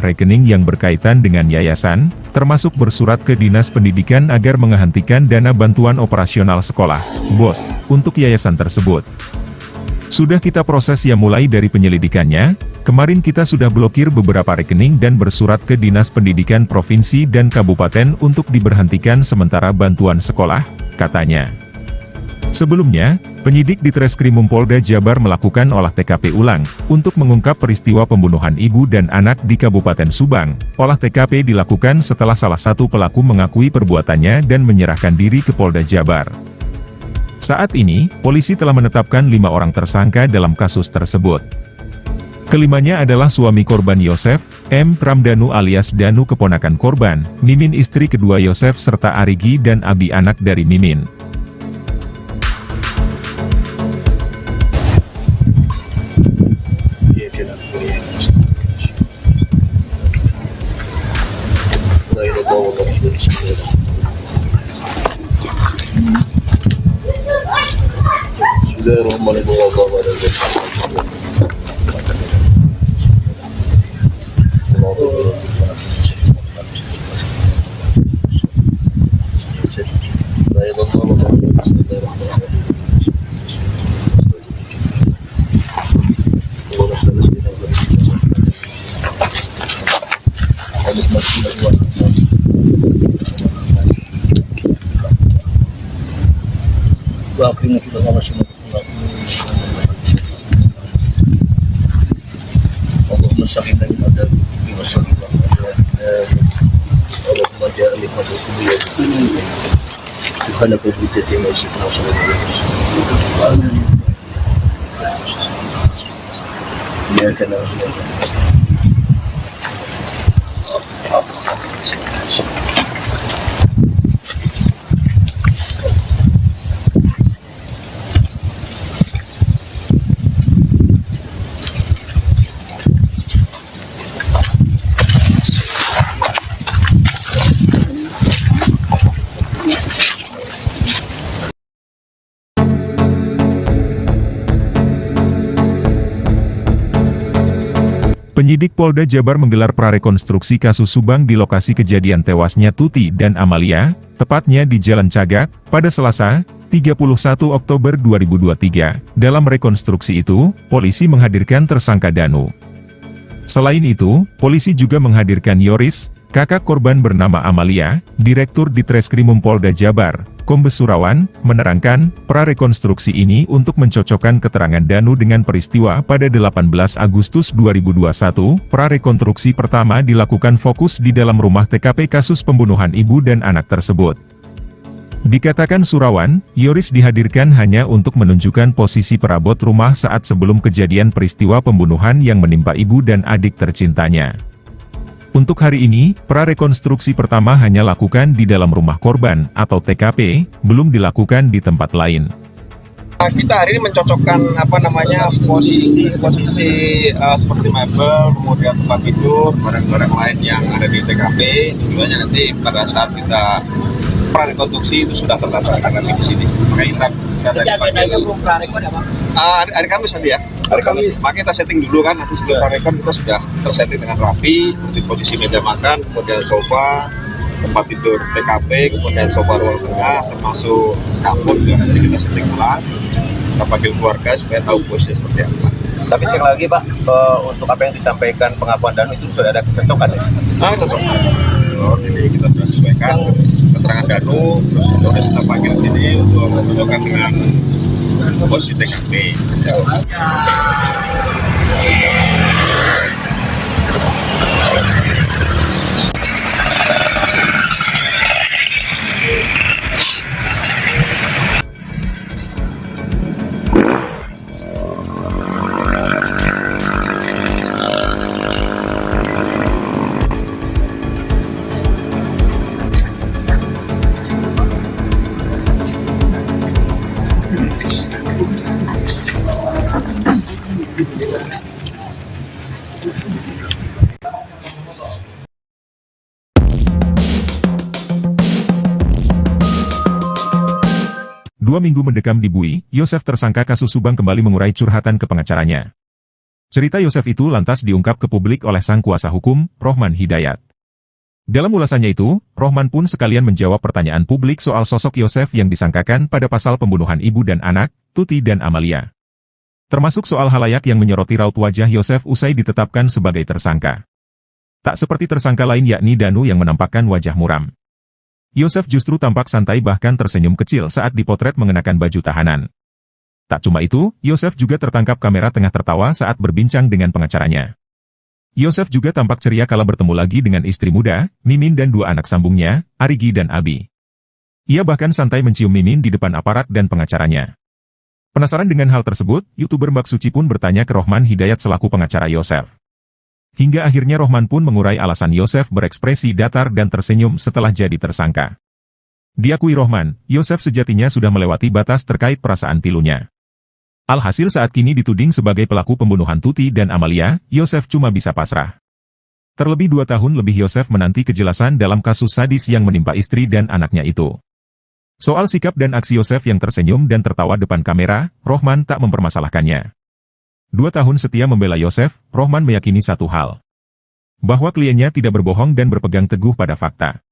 rekening yang berkaitan dengan yayasan, termasuk bersurat ke Dinas Pendidikan agar menghentikan dana bantuan operasional sekolah, BOS, untuk yayasan tersebut. Sudah kita proses ya mulai dari penyelidikannya, kemarin kita sudah blokir beberapa rekening dan bersurat ke Dinas Pendidikan Provinsi dan Kabupaten untuk diberhentikan sementara bantuan sekolah, katanya. Sebelumnya, penyidik di Treskrimum Polda Jabar melakukan olah TKP ulang, untuk mengungkap peristiwa pembunuhan ibu dan anak di Kabupaten Subang. Olah TKP dilakukan setelah salah satu pelaku mengakui perbuatannya dan menyerahkan diri ke Polda Jabar. Saat ini, polisi telah menetapkan 5 orang tersangka dalam kasus tersebut. Kelimanya adalah suami korban Yosef, M. Pramdanu alias Danu keponakan korban, Mimin istri kedua Yosef serta Arigi dan Abi anak dari Mimin. Penyidik Polda Jabar menggelar prarekonstruksi kasus Subang di lokasi kejadian tewasnya Tuti dan Amalia, tepatnya di Jalan Cagak, pada Selasa, 31 Oktober 2023. Dalam rekonstruksi itu, polisi menghadirkan tersangka Danu. Selain itu, polisi juga menghadirkan Yoris, kakak korban bernama Amalia. Direktur di Treskrimum Polda Jabar, Kombes Surawan, menerangkan, prarekonstruksi ini untuk mencocokkan keterangan Danu dengan peristiwa pada 18 Agustus 2021. Prarekonstruksi pertama dilakukan fokus di dalam rumah TKP kasus pembunuhan ibu dan anak tersebut. Dikatakan Surawan, Yoris dihadirkan hanya untuk menunjukkan posisi perabot rumah saat sebelum kejadian peristiwa pembunuhan yang menimpa ibu dan adik tercintanya. Untuk hari ini, prarekonstruksi pertama hanya lakukan di dalam rumah korban, atau TKP, belum dilakukan di tempat lain. Kita hari ini mencocokkan posisi seperti mebel, kemudian tempat tidur, barang-barang lain yang ada di TKP. Tujuannya nanti pada saat kita prarekonstruksi itu sudah tertata nanti di sini. Makanya kita dari pagi hari Kamis nanti ya. Hari Kamis. Makanya kita setting dulu kan, nanti sebelum prarekon kita sudah tersetting dengan rapi, seperti posisi meja makan, kemudian sofa, tempat tidur TKP, kemudian sofa ruang tengah, termasuk dapur juga nanti kita setting ulang. Kita panggil keluarga supaya tahu posisinya seperti apa. Tapi sekali lagi Pak, untuk apa yang disampaikan pengakuan Danu itu sudah ada ketentuan ya? Tetap. Jadi kita sudah sesuaikan keterangan Danu, terus kemudian kita panggil sini untuk menunjukkan dengan posisi TKP. Dua minggu mendekam di Bui, Yosef tersangka kasus Subang kembali mengurai curhatan ke pengacaranya. Cerita Yosef itu lantas diungkap ke publik oleh sang kuasa hukum, Rohman Hidayat. Dalam ulasannya itu, Rohman pun sekalian menjawab pertanyaan publik soal sosok Yosef yang disangkakan pada pasal pembunuhan ibu dan anak, Tuti dan Amalia. Termasuk soal halayak yang menyoroti raut wajah Yosef usai ditetapkan sebagai tersangka. Tak seperti tersangka lain yakni Danu yang menampakkan wajah muram. Yosef justru tampak santai bahkan tersenyum kecil saat dipotret mengenakan baju tahanan. Tak cuma itu, Yosef juga tertangkap kamera tengah tertawa saat berbincang dengan pengacaranya. Yosef juga tampak ceria kala bertemu lagi dengan istri muda, Mimin dan dua anak sambungnya, Arigi dan Abi. Ia bahkan santai mencium Mimin di depan aparat dan pengacaranya. Penasaran dengan hal tersebut, YouTuber Mbak Suci pun bertanya ke Rohman Hidayat selaku pengacara Yosef. Hingga akhirnya Rohman pun mengurai alasan Yosef berekspresi datar dan tersenyum setelah jadi tersangka. Diakui Rohman, Yosef sejatinya sudah melewati batas terkait perasaan pilunya. Alhasil saat kini dituding sebagai pelaku pembunuhan Tuti dan Amalia, Yosef cuma bisa pasrah. Terlebih 2 tahun lebih Yosef menanti kejelasan dalam kasus sadis yang menimpa istri dan anaknya itu. Soal sikap dan aksi Yosef yang tersenyum dan tertawa depan kamera, Rohman tak mempermasalahkannya. 2 tahun setia membela Yosef, Rohman meyakini satu hal. Bahwa kliennya tidak berbohong dan berpegang teguh pada fakta.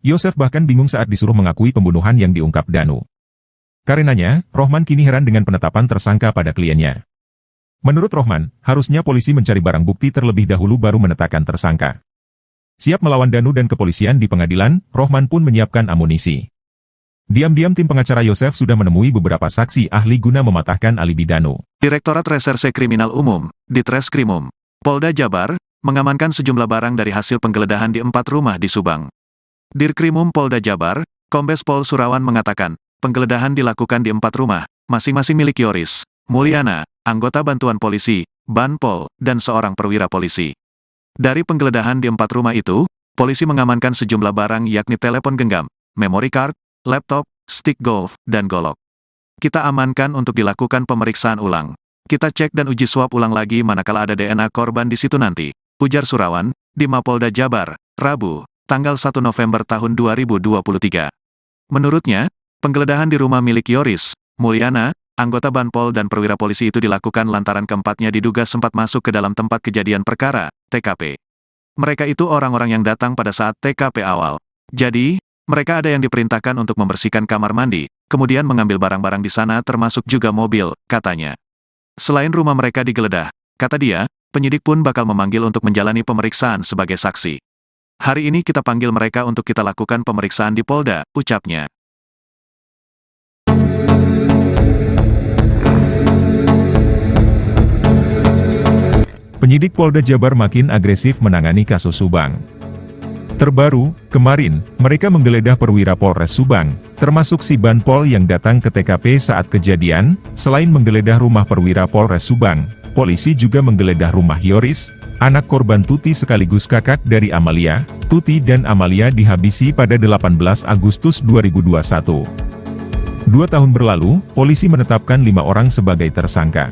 Yosef bahkan bingung saat disuruh mengakui pembunuhan yang diungkap Danu. Karenanya, Rohman kini heran dengan penetapan tersangka pada kliennya. Menurut Rohman, harusnya polisi mencari barang bukti terlebih dahulu baru menetapkan tersangka. Siap melawan Danu dan kepolisian di pengadilan, Rohman pun menyiapkan amunisi. Diam-diam tim pengacara Yosef sudah menemui beberapa saksi ahli guna mematahkan alibi Danu. Direktorat Reserse Kriminal Umum, Ditreskrimum, Polda Jabar, mengamankan sejumlah barang dari hasil penggeledahan di 4 rumah di Subang. Dirkrimum Polda Jabar, Kombes Pol Surawan mengatakan, penggeledahan dilakukan di 4 rumah, masing-masing milik Yoris, Mulyana, anggota bantuan polisi, Banpol, dan seorang perwira polisi. Dari penggeledahan di 4 rumah itu, polisi mengamankan sejumlah barang yakni telepon genggam, memory card, laptop, stick golf, dan golok. Kita amankan untuk dilakukan pemeriksaan ulang. Kita cek dan uji swab ulang lagi manakala ada DNA korban di situ nanti, ujar Surawan, di Mapolda Jabar, Rabu, tanggal 1 November tahun 2023. Menurutnya, penggeledahan di rumah milik Yoris, Mulyana, anggota Banpol dan perwira polisi itu dilakukan lantaran keempatnya diduga sempat masuk ke dalam tempat kejadian perkara, TKP. Mereka itu orang-orang yang datang pada saat TKP awal. Jadi, mereka ada yang diperintahkan untuk membersihkan kamar mandi, kemudian mengambil barang-barang di sana termasuk juga mobil, katanya. Selain rumah mereka digeledah, kata dia, penyidik pun bakal memanggil untuk menjalani pemeriksaan sebagai saksi. Hari ini kita panggil mereka untuk kita lakukan pemeriksaan di Polda, ucapnya. Penyidik Polda Jabar makin agresif menangani kasus Subang. Terbaru, kemarin, mereka menggeledah perwira Polres Subang, termasuk si Banpol yang datang ke TKP saat kejadian. Selain menggeledah rumah perwira Polres Subang, polisi juga menggeledah rumah Yoris, anak korban Tuti sekaligus kakak dari Amalia. Tuti dan Amalia dihabisi pada 18 Agustus 2021. 2 tahun berlalu, polisi menetapkan 5 orang sebagai tersangka.